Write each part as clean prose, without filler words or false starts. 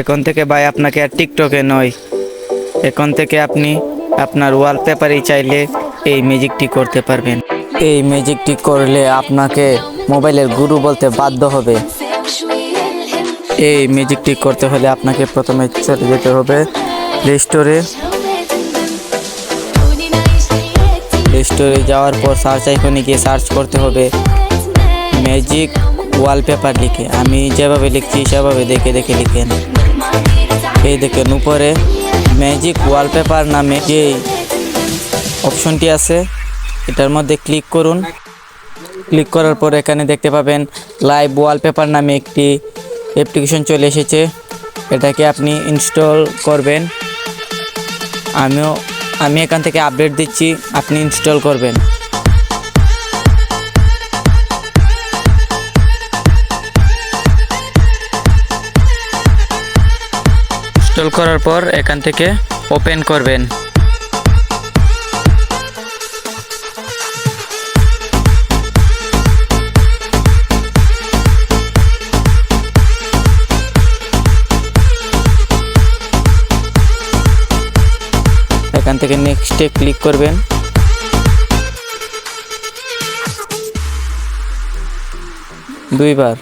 এখন থেকে ভাই আপনাকে আর টিকটকে নয়, এখন থেকে আপনি আপনার ওয়ালপেপারেই চাইলে এই ম্যাজিকটি করতে পারবেন। এই ম্যাজিকটি করলে আপনাকে মোবাইলের গুরু বলতে বাধ্য হবে। এই ম্যাজিকটি করতে হলে আপনাকে প্রথমে চলে যেতে হবে প্লে স্টোরে। প্লে স্টোরে যাওয়ার পর সার্চ আইকনে গিয়ে সার্চ করতে হবে ম্যাজিক ওয়ালপেপার লিখে। আমি যেভাবে লিখছি সেভাবে দেখে দেখে লিখেন। এই দেখেন উপরে ম্যাজিক ওয়ালপেপার নামে যে অপশনটি আছে এটার মধ্যে ক্লিক করুন। ক্লিক করার পর এখানে দেখতে পাবেন লাইভ ওয়ালপেপার নামে একটি অ্যাপ্লিকেশন চলে এসেছে। এটাকে আপনি ইনস্টল করবেন। আমি এখান থেকে আপডেট দিচ্ছি, আপনি ইনস্টল করবেন। ইনস্টল করার পর এখান থেকে ওপেন করবেন। এখান থেকে নেক্সটে ক্লিক করবেন। দুইবার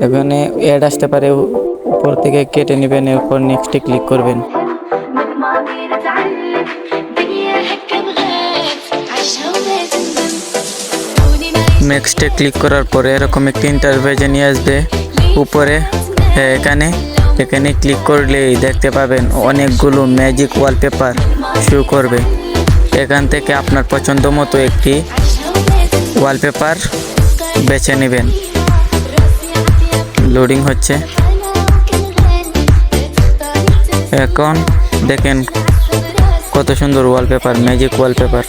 এখানে অ্যাড আসতে পারে, উপর থেকে কেটে নেবেন, এরপর নেক্সটে ক্লিক করবেন। নেক্সটে ক্লিক করার পরে এরকম একটি ইন্টারফেসে নিয়ে আসবে। উপরে এখানে ক্লিক করলেই দেখতে পাবেন অনেকগুলো ম্যাজিক ওয়ালপেপার শো করবে। এখান থেকে আপনার পছন্দ মতো একটি ওয়ালপেপার বেছে নেবেন। লোডিং হচ্ছে। এখন দেখেন কত সুন্দর ওয়ালপেপার, ম্যাজিক ওয়ালপেপার।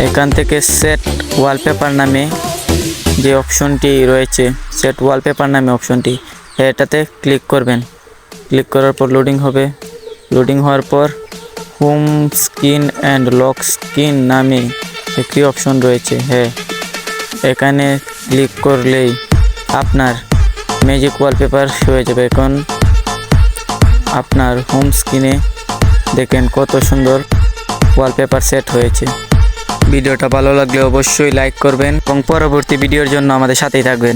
এখান থেকে সেট ওয়ালপেপার নামে যে অপশনটি রয়েছে, সেট ওয়ালপেপার নামে অপশনটি, এটাতে ক্লিক করবেন। ক্লিক করার পর লোডিং হবে। লোডিং হওয়ার পর home screen and lock screen নামে একটি অপশন রয়েছে। এখানে ক্লিক করলেই আপনার ম্যাজিক ওয়ালপেপার হয়ে যাবে। এখন আপনার হোম স্ক্রিনে দেখেন কত সুন্দর ওয়ালপেপার সেট হয়েছে। ভিডিওটা ভালো লাগলে অবশ্যই লাইক করবেন এবং পরবর্তী ভিডিওর জন্য আমাদের সাথেই থাকবেন।